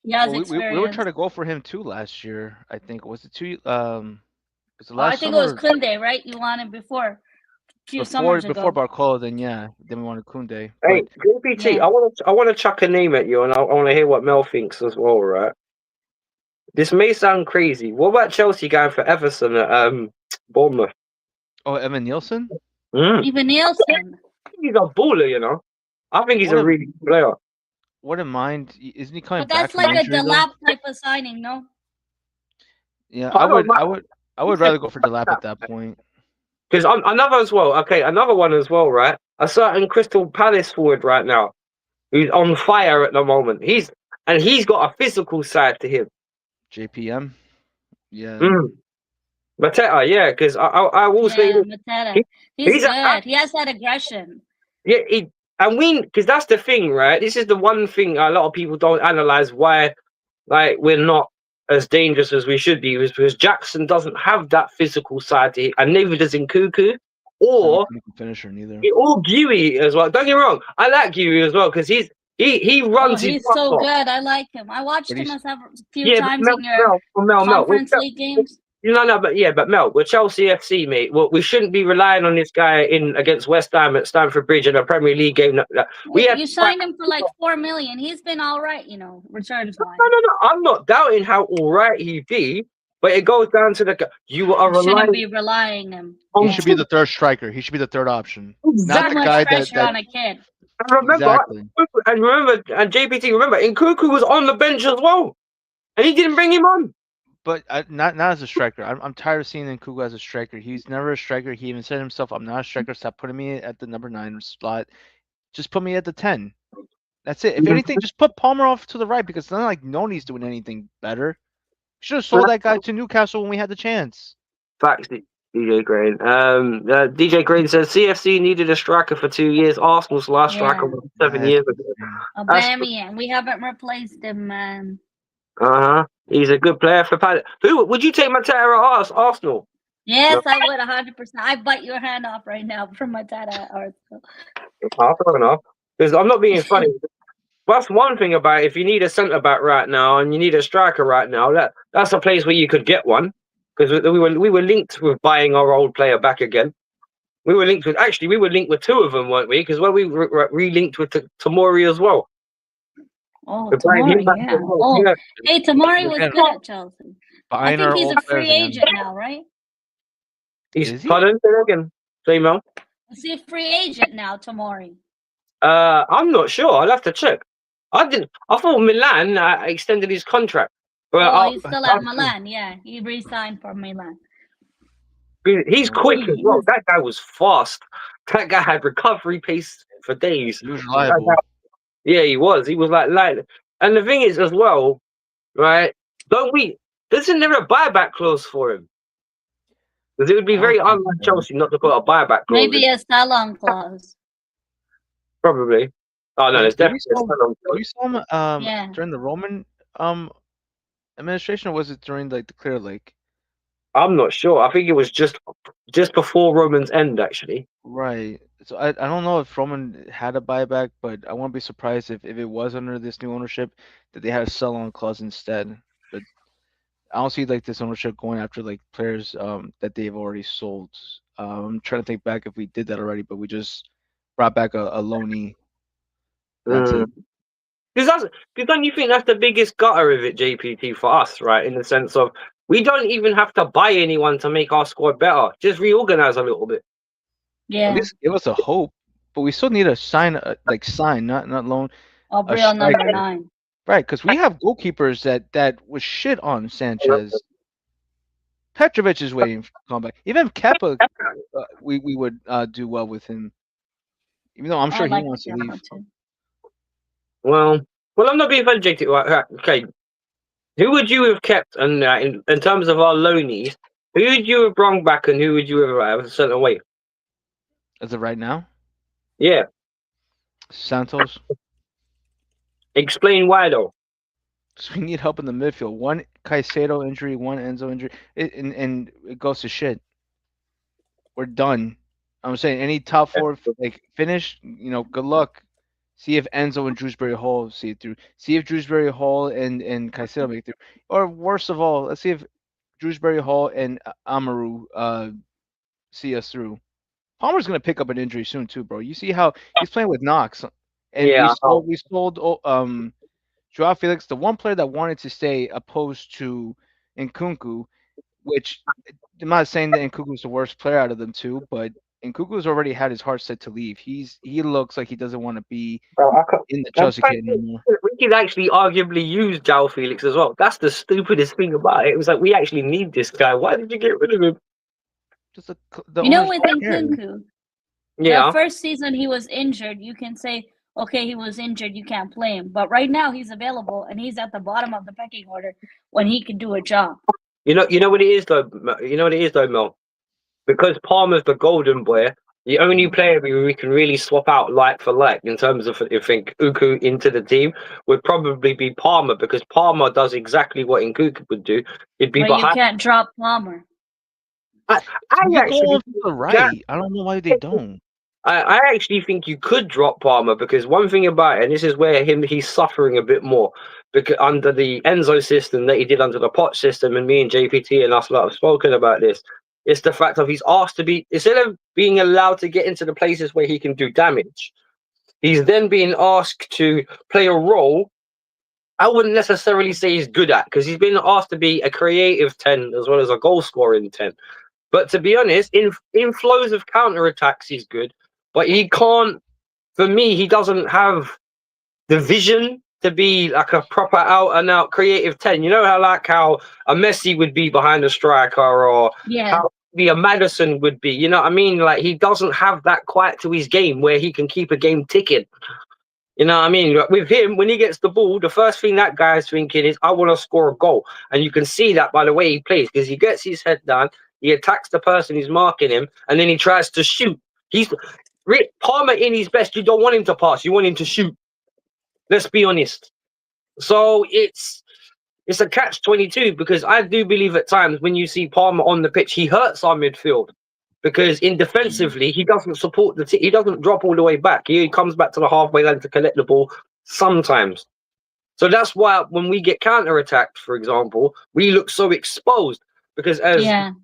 B: He has
C: Well,
B: experience.
C: we were trying to go for him too last year. I think was it two? Was the
B: Oh, I
C: last
B: think
C: summer
B: it was Kunde, right? You wanted before a few summers ago.
C: before Barcola. Then yeah, then we wanted Kunde.
A: Hey,
C: But
A: JPT,
B: Yeah.
A: I want to chuck a name at you, and I want to hear what Mel thinks as well, right? This may sound crazy. What about Chelsea going for Everson at Bournemouth?
C: Evan Nielsen.
B: Even Nielsen.
A: He's a baller, you know. I think he's
C: What
A: a
C: a-
A: really good player.
C: Wouldn't mind. Isn't he coming
B: But
C: back
B: that's
C: from
B: like a
C: injury, though?
B: Delap type of signing, no?
C: Yeah,
A: I don't
C: I would rather go for Delap at that point.
A: Because another as well. Okay, another one as well, right? A certain Crystal Palace forward right now, who's on fire at the moment. He's got a physical side to him.
C: JPM. Yeah.
A: Mateta, yeah. Because I will say,
B: Yeah, Mateta. He's
A: he's
B: good. He has that aggression.
A: yeah, because that's the thing, right? This is the one thing a lot of people don't analyze why, like, we're not as dangerous as we should be, is because Jackson doesn't have that physical side to him, and neither does Nkuku or
C: Finisher neither.
A: Guehi as well. Don't get me wrong, I like Guehi as well because he
B: Oh,
A: runs.
B: he's
A: his butt
B: so
A: off.
B: good. I like him. I watched
C: But
B: him
C: he's-
B: a few
A: Yeah,
B: times
A: but
B: in your
A: Mel,
B: conference league games.
A: but Mel, we're Chelsea FC, mate. Well, we shouldn't be relying on this guy in against West Ham at Stamford Bridge in a Premier League game.
B: You signed him for like 4 million. He's been all right, returns wise.
A: No. I'm not doubting how all right he'd be, but it goes down to you are
B: You shouldn't
A: relying
B: be relying him.
C: He should be the third striker. He should be the third option.
B: Too
C: Not the
B: much
C: guy
B: pressure on a kid.
C: Exactly.
A: And JPT, remember, Nkuku was on the bench as well, and he didn't bring him on.
C: But not as a striker. I'm tired of seeing Nkuku as a striker. He's never a striker. He even said himself, "I'm not a striker. Stop putting me at the number 9 slot. Just put me at the 10." That's it. If anything, just put Palmer off to the right because it's not like Noni's doing anything better. Should have sold that guy to Newcastle when we had the chance.
A: Facts, DJ Grain. DJ Grain says CFC needed a striker for 2 years. Arsenal's last striker was 7 years ago.
B: Aubameyang, we haven't replaced him, man.
A: He's a good player for Palace. Who would you take Mateta at Arsenal?
B: Yes, I would 100%. I bite your hand off right now for Mateta at Arsenal.
A: Fair enough. Because I'm not being funny. That's one thing about it. If you need a centre back right now and you need a striker right now, that's a place where you could get one. Because we were linked with buying our old player back again. We were linked with 2 of them, weren't we? Because we re-linked with Tomori as well.
B: Oh,
A: We're buying him
B: Tomori,
A: back
B: yeah.
A: as well.
B: Oh,
A: Yeah.
B: hey, Tomori was
C: Again.
B: good at Chelsea. I
C: Buying
B: think
C: our
B: he's
C: old
B: a free
C: players again.
B: agent now, right?
C: Is he?
A: Pardon? Say that again. Say, Mel.
B: Is he a free agent now, Tomori?
A: I'm not sure. I'll have to check. I thought Milan extended his contract. But
B: Oh, he's still at Milan. Yeah, he re-signed for Milan.
A: he's quick as well. That guy was fast. That guy had recovery pace for days.
C: He was reliable.
A: Yeah, he was. He was like. And the thing is, as well, right? Isn't there a buyback clause for him? Because it would be very unlike Chelsea not to put a buyback clause.
B: Maybe a sell-on clause.
A: Probably. Oh no, there's definitely a sell-on clause.
C: We saw him
B: Yeah.
C: during the Roman administration, or was it during like the Clear Lake?
A: I'm not sure. I think it was just before Roman's end, actually.
C: Right. So I don't know if Roman had a buyback, but I won't be surprised if it was under this new ownership that they had a sell-on clause instead. But I don't see like this ownership going after like players that they've already sold. I'm trying to think back if we did that already, but we just brought back a loanee. That's it.
A: Because don't you think that's the biggest gutter of it, JPT, for us, right? In the sense of we don't even have to buy anyone to make our squad better. Just reorganize a little bit.
B: Yeah.
C: At least give us a hope, but we still need a sign, not loan
B: Real number
C: striker.
B: 9.
C: Right, because we have goalkeepers that was shit on Sanchez. Petrovic is waiting for comeback. Even Kepa, we would do well with him. Even though I'm sure he wants to leave.
A: Well, I'm not being vindictive. Right, okay, who would you have kept? And in terms of our loanies, who would you have brought back, and who would you have sent away?
C: As of right now,
A: Yeah,
C: Santos.
A: explain why though.
C: So we need help in the midfield. One Caicedo injury, one Enzo injury, and it goes to shit. We're done. I'm saying any top four finish. Good luck. See if Enzo and Drewsbury Hall see it through. See if Drewsbury Hall and Caicedo make it through. Or worst of all, let's see if Drewsbury Hall and Amaru see us through. Palmer's gonna pick up an injury soon too, bro. You see how he's playing with Knox, and
A: Yeah.
C: we sold Joao Felix, the one player that wanted to stay, opposed to Nkunku, which I'm not saying that Nkunku's the worst player out of them two, but Nkunku's already had his heart set to leave. He looks like he doesn't want to be in the Chelsea kit anymore.
A: We could actually arguably use Joao Felix as well. That's the stupidest thing about it. It was like, we actually need this guy. Why did you get rid of him?
C: Just
B: with
C: owners don't care.
B: Nkunku,
A: Yeah.
B: the first season he was injured, you can say, okay, he was injured, you can't play him. But right now he's available and he's at the bottom of the pecking order when he can do a job.
A: You know what it is though. You know what it is though, Mel. Because Palmer's the golden boy, the only player we can really swap out like for like in terms of if Nkunku into the team would probably be Palmer, because Palmer does exactly what Nkunku would do. It'd be
B: But
A: behind.
B: you can't drop Palmer.
A: I
C: You
A: actually
C: go on to the right. I don't know why they don't.
A: I actually think you could drop Palmer, because one thing about it, and this is where he's suffering a bit more, because under the Enzo system that he did under the Poch system, and me and JPT and us lot have spoken about this, it's the fact of he's asked to be, instead of being allowed to get into the places where he can do damage, he's then being asked to play a role I wouldn't necessarily say he's good at, because he's been asked to be a creative 10 as well as a goal scoring 10. But to be honest, in flows of counter-attacks, he's good. But he can't, for me, he doesn't have the vision to be like a proper out-and-out creative 10. You know how a Messi would be behind a striker, or how a Maddison would be. You know what I mean? Like, he doesn't have that quite to his game where he can keep a game ticking. You know what I mean? With him, when he gets the ball, the first thing that guy's thinking is, I want to score a goal. And you can see that by the way he plays, because he gets his head down, he attacks the person who's marking him, and then he tries to shoot. Palmer in his best, you don't want him to pass, you want him to shoot. Let's be honest. So it's a catch-22, because I do believe at times when you see Palmer on the pitch, he hurts our midfield. Because in defensively, he doesn't support the team. He doesn't drop all the way back. He comes back to the halfway line to collect the ball sometimes. So that's why when we get counter-attacked, for example, we look so exposed. Because that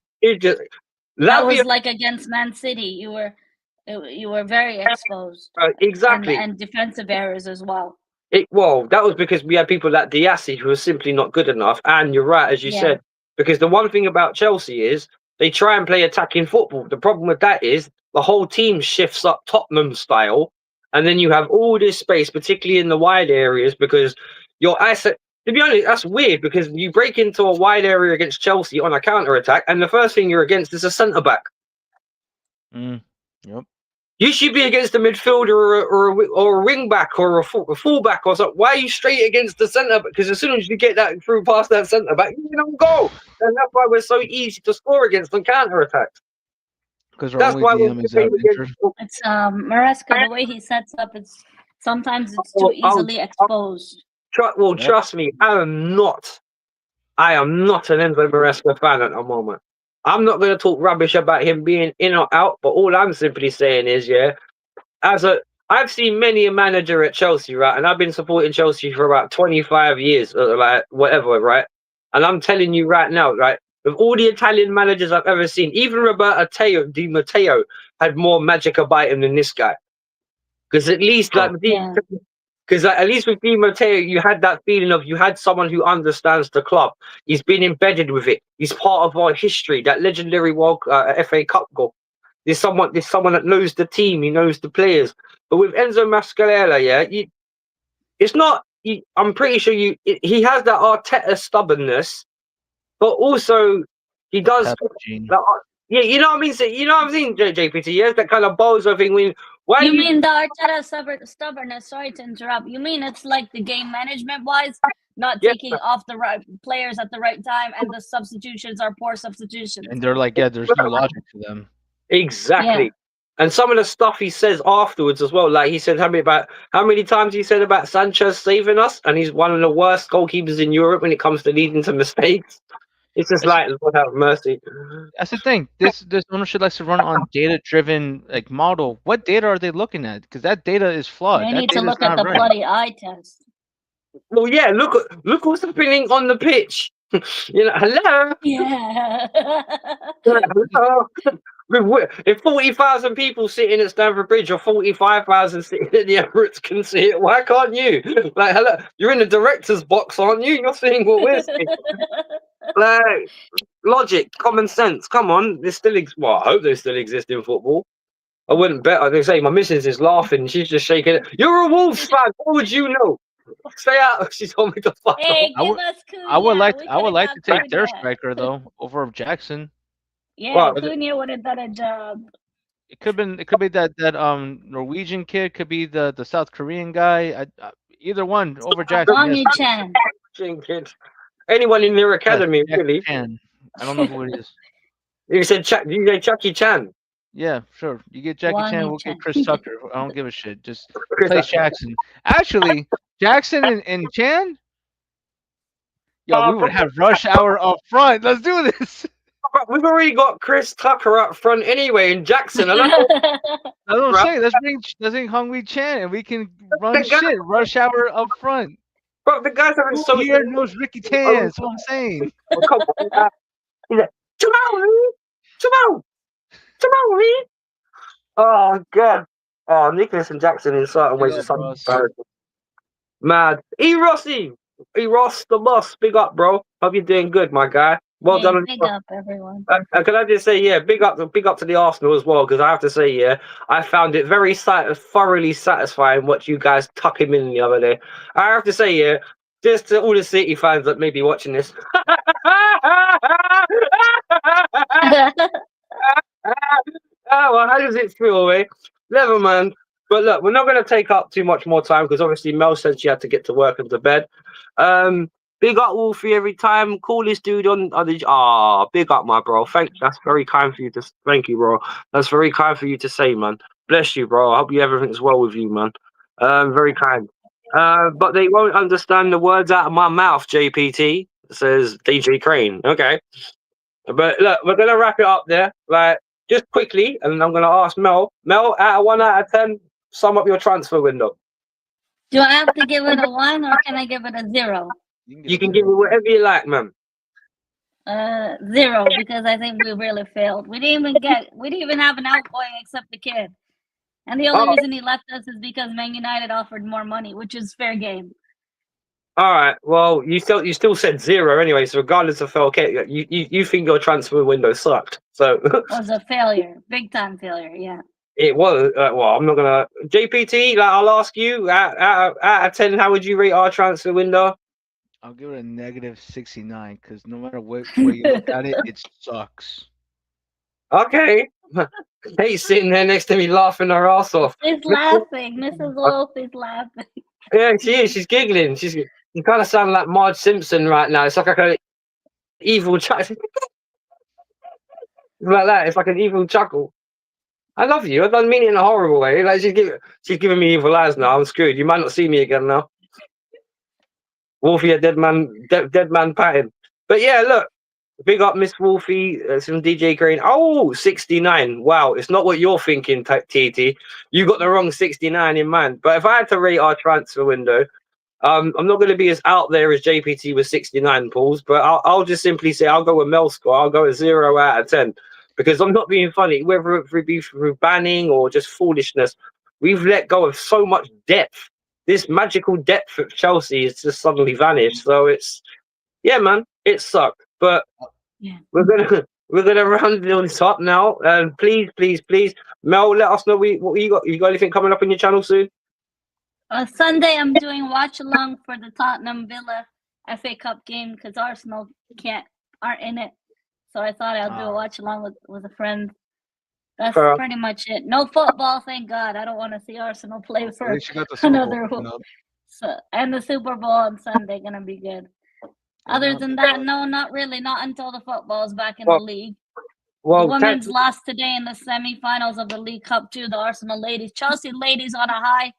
B: was like against Man City. You were very exposed.
A: Exactly.
B: And defensive errors as well.
A: That was because we had people like Diassi who were simply not good enough. And you're right, as you said, because the one thing about Chelsea is they try and play attacking football. The problem with that is the whole team shifts up Tottenham style, and then you have all this space, particularly in the wide areas, because your asset. To be honest, that's weird, because you break into a wide area against Chelsea on a counter attack, and the first thing you're against is a centre back.
C: Yep.
A: You should be against a midfielder or a wing back or a fullback or something. Why are you straight against the centre back? Because as soon as you get that through past that centre back, you don't go. And that's why we're so easy to score against on counter attacks.
C: Because that's why
B: it's Maresca, the way he sets up, sometimes it's too easily exposed.
A: Trust me, I am not an Enzo Maresca fan at the moment. I'm not going to talk rubbish about him being in or out, but all I'm simply saying is, I've seen many a manager at Chelsea, right? And I've been supporting Chelsea for about 25 years, like whatever, right? And I'm telling you right now, right? With all the Italian managers I've ever seen, even Roberto Di Matteo had more magic about him than this guy. Because at least, at least with Di Matteo, you had that feeling of you had someone who understands the club. He's been embedded with it. He's part of our history, that legendary FA Cup goal. There's someone that knows the team. He knows the players. But with Enzo Mascarella, yeah, it's not. I'm pretty sure he has that Arteta stubbornness, but also he does.
C: Pep gene.
A: Yeah, you know what I mean. So, you know what I'm saying, JPT. He has that kind of bozo thing. Why
B: You
A: do
B: mean the Arteta stubbornness? Sorry to interrupt. You mean it's like the game management wise, not
A: Yeah.
B: taking off the right players at the right time, and the substitutions are poor substitutions.
C: And they're like, yeah, there's no logic to them.
A: Exactly.
B: Yeah.
A: And some of the stuff he says afterwards as well, like he said how many times he said about Sanchez saving us, and he's one of the worst goalkeepers in Europe when it comes to leading to mistakes. It's just like, Lord have mercy.
C: That's the thing. This ownership likes to run on data-driven like model. What data are they looking at? Because that data is flawed.
B: They
C: That
B: need to
C: data's
B: look at
C: not
B: the
C: right.
B: bloody eye test.
A: Well, yeah, look what's happening on the pitch. You know, hello.
B: Yeah.
A: Hello. If 40,000 people sitting at Stamford Bridge or 45,000 sitting at the Emirates can see it, why can't you? Like, hello, you're in the director's box, aren't you? You're seeing what we're seeing. Like, logic, common sense. Come on, they still well, I hope they still exist in football. I wouldn't bet. They say my missus is laughing. She's just shaking it. You're a Wolves fan. What would you know? Stay out. She told me to fuck
B: Hey,
A: off.
B: give us Cunha.
C: I would like
B: We
C: to
B: could've
C: take
B: got
C: their
B: Cunha.
C: striker though over Jackson.
B: Yeah,
A: Well,
B: Cunha would have done a job.
C: It could be that Norwegian kid, could be the South Korean guy. either one over Jackson.
B: Wang
C: Yes.
B: Chen.
A: Kid. Anyone in their academy,
C: Yes,
A: really.
C: Chan. I don't know who it is.
A: You said Chucky Chan.
C: Yeah, sure. You get Jackie
B: Wang
C: Chan, we'll
B: Chen.
C: get Chris Tucker. I don't give a shit. Just replace Jackson. Actually, Jackson and Chan. Yo, we would have rush hour up front. Let's do this.
A: We've already got Chris Tucker up front anyway, and Jackson. I don't know.
C: I don't
A: Right.
C: say. Let's bring Hong Wei Chan, and we can run
A: That guy-
C: shit. Rush hour up front.
A: But the guys having
C: Who
A: so
C: here knows Ricky Tan? That's what I'm saying.
A: Come on, he's like, Jamal. Oh god. Oh, Nicholas and Jackson in certain ways
C: Yeah,
A: are something
C: Ross.
A: embarrassing. Mad. Rossi, Ross the boss. Big up, bro. Hope you're doing good, my guy. Well
B: Hey,
A: done. on-
B: big up, everyone.
A: Can I just say, yeah, big up to the Arsenal as well, because I have to say, yeah, I found it very thoroughly satisfying what you guys tuck him in the other day. I have to say, yeah, just to all the City fans that may be watching this. Well, how does it feel, eh? Never mind. But look, we're not going to take up too much more time because obviously Mel said she had to get to work and to bed. Big up Wolfie every time. Coolest dude on the. Big up, my bro. That's very kind for you to. Thank you, bro. That's very kind for you to say, man. Bless you, bro. I hope everything's well with you, man. Very kind. But they won't understand the words out of my mouth. JPT says DJ Crane. Okay. But look, we're gonna wrap it up there. Like, just quickly, and I'm gonna ask Mel. Mel, out of 1 out of 10, sum up your transfer window.
B: Do I have to give it a 1 or can I give it a 0?
A: You can give it whatever you like, man.
B: 0, because I think we really failed. We didn't even have an outgoing except the kid. And the only reason he left us is because Man United offered more money, which is fair game.
A: All right. Well, you still said 0 anyway. So regardless of okay, you think your transfer window sucked. So
B: It was a failure, big time failure. Yeah.
A: it was. Well, I'm not gonna JPT. Like, I'll ask you out of 10, how would you rate our transfer window?
C: I'll give it a negative 69 because no matter what way you look at it, it sucks.
A: Okay. Kate's sitting there next to me laughing her ass off.
B: She's laughing. Mrs. Wolf is laughing.
A: Yeah, she is. She's giggling. You kind of sound like Marge Simpson right now. It's like an evil chuckle. Like that. It's like an evil chuckle. I love you. I don't mean it in a horrible way. Like she's giving me evil eyes now. I'm screwed. You might not see me again now. Wolfie, a dead man patting. But yeah, look. Big up Miss Wolfie, some DJ Green. Oh, 69. Wow, it's not what you're thinking, TT. You got the wrong 69 in mind. But if I had to rate our transfer window, I'm not going to be as out there as JPT with 69 pulls, but I'll just simply say I'll go with Mel score. I'll go with 0 out of 10 because I'm not being funny. Whether it be through banning or just foolishness, we've let go of so much depth. This magical depth at Chelsea has just suddenly vanished. So yeah, man, it sucked. But
B: Yeah.
A: we're we're gonna round this up now. And please, Mel, let us know what you got. You got anything coming up on your channel soon?
B: Sunday, I'm doing watch along for the Tottenham Villa FA Cup game because Arsenal aren't in it. So I thought I'll do a watch along with a friend. That's
A: Fair.
B: pretty much it. No football, thank God. I don't want to see Arsenal play
C: At
B: for
C: least you got the Super Bowl
B: another.
C: coming up.
B: And the Super Bowl on Sunday gonna be good. Other than that, no, not really. Not until the football's back in the league.
A: Well,
B: the women's lost today in the semi-finals of the League Cup to the Arsenal ladies. Chelsea ladies on a high,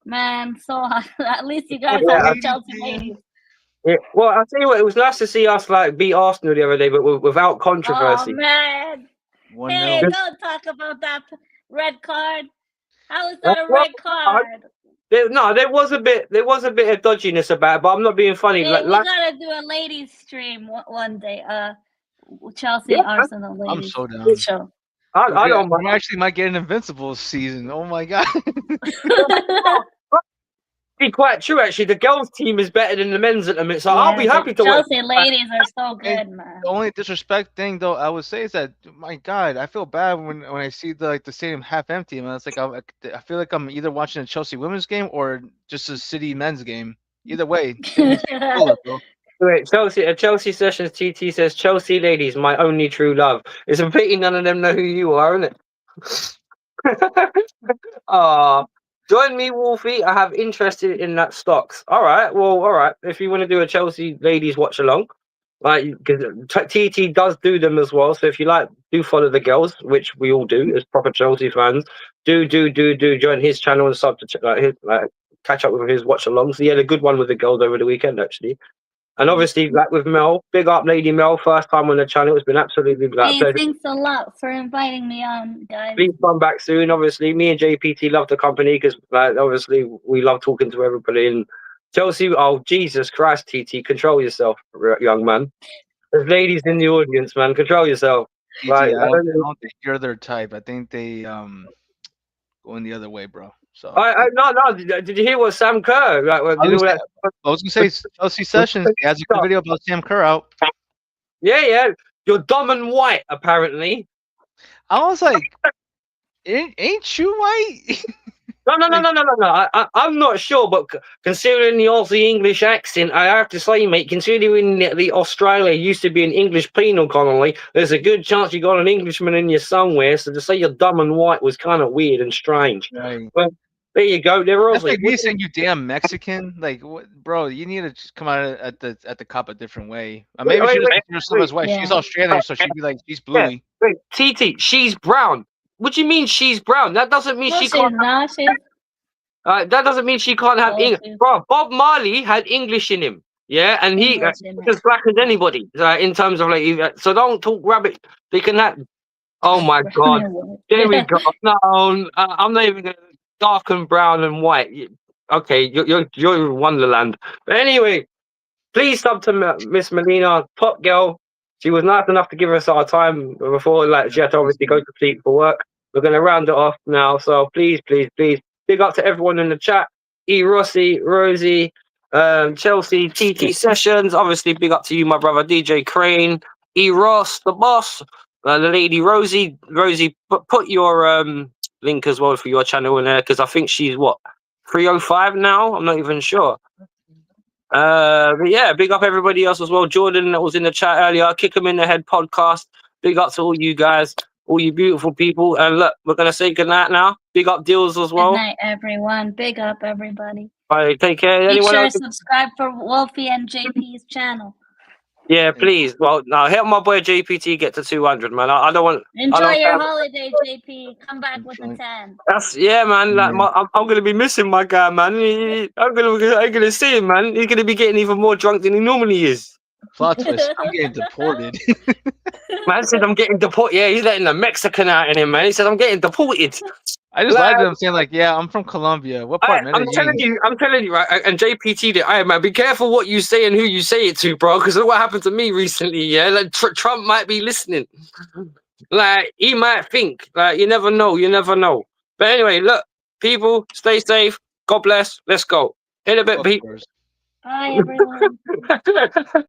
B: man. So at least you guys have the Chelsea ladies.
A: Yeah. Well, I'll tell you what, it was nice to see us like beat Arsenal the other day, but without
B: Oh
A: controversy.
B: man!
C: 1-0.
B: Hey, don't talk about that red card. How is that a red card?
A: There was a bit of dodginess about it, but I'm not being funny.
B: Hey, we gotta do a ladies stream one day. Chelsea Arsenal ladies.
C: I'm so down.
B: Show.
A: I don't mind.
C: We actually might get an Invincible season. Oh my god.
A: Be quite true actually. The girls' team is better than the men's at the minute, so I'll be happy to watch.
B: Chelsea ladies are so good, man.
C: The only disrespect thing though I would say is that my god, I feel bad when I see the stadium half empty, man. It's like I feel like I'm either watching a Chelsea women's game or just a City men's game. Either way.
A: Wait, Chelsea Sessions TT says Chelsea ladies, my only true love. It's a pity none of them know who you are, isn't it? Join me, Wolfie. I have interested in that stocks. All right. If you want to do a Chelsea ladies watch along, like because TT does do them as well. So if you like, do follow the girls, which we all do as proper Chelsea fans. Do join his channel and sub to catch up with his watch alongs. He had a good one with the girls over the weekend actually. And obviously, like with Mel, big up Lady Mel, first time on the channel. It's been absolutely pleasure.
B: Thanks a lot for inviting me on, guys.
A: Please come back soon. Obviously, me and JPT love the company because, obviously, we love talking to everybody. And Chelsea, oh Jesus Christ, TT, control yourself, young man. There's ladies in the audience, man. Control yourself.
C: TT,
A: Right?
C: I don't think you're their type. I think they going the other way, bro. So
A: no. Did you hear what Sam Kerr?
C: I was gonna say Chelsea Sessions. He has a good video about Sam Kerr out.
A: Yeah. You're dumb and white, apparently.
C: I was like, ain't you white?
A: No. I'm not sure, but considering the Aussie English accent, I have to say, mate, considering the Australia used to be an English penal colony, there's a good chance you got an Englishman in you somewhere. So to say you're dumb and white was kind of weird and strange.
C: Right.
A: Well, there you go. They're
C: That's
A: Aussie.
C: like me saying you damn Mexican. Like, what, bro? You need to just come out at the cup a different way. Maybe she doesn't see herself as white.
B: Yeah.
C: She's Australian, so she'd be like, she's bluey.
A: Wait, TT, she's brown. What do you mean she's brown? That doesn't mean she can't. That doesn't mean she can't have English. Bro, Bob Marley had English in him. Yeah, and he's as black as anybody in terms of like. So don't talk rubbish. They can have. Oh my God! There we go. No, I'm not even gonna dark and brown and white. Okay, you're Wonderland. But anyway, please sub to Miss Melina, top girl. She was nice enough to give us our time before, like she had to obviously go to sleep for work. We're gonna round it off now. So please. Big up to everyone in the chat. E. Rossi, Rosie, Chelsea, TT Sessions. Obviously, big up to you, my brother, DJ Crane. E. Ross, the boss. The lady Rosie. Rosie, put your link as well for your channel in there because I think she's 305 now. I'm not even sure. But yeah, big up everybody else as well. Jordan that was in the chat earlier. Kick 'em in the head podcast. Big up to all you guys. All you beautiful people. And look, we're going to say goodnight now. Big up Deals as well.
B: Good night, everyone. Big up, everybody.
A: All right, take care.
B: Make
A: Anyone
B: sure to
A: else?
B: subscribe for Wolfie and JP's channel.
A: Yeah, please. Well, now help my boy JPT get to 200, man. I don't want.
B: Enjoy your holiday, JP. Come back with a 10.
A: Man. Like I'm gonna be missing my guy, man. I'm gonna see him, man. He's gonna be getting even more drunk than he normally is.
C: Plot twist. I'm getting deported.
A: Man said I'm getting deported. Yeah, he's letting the Mexican out in him, man. He said I'm getting deported.
C: I just lied to him saying like, yeah, I'm from Colombia. What part?
A: I'm telling you, right? And JPT did. Man, be careful what you say and who you say it to, bro. Because look what happened to me recently. Yeah, like Trump might be listening. Like he might think. Like you never know. But anyway, look, people, stay safe. God bless. Let's go. In a bit, people.
B: Bye, everyone.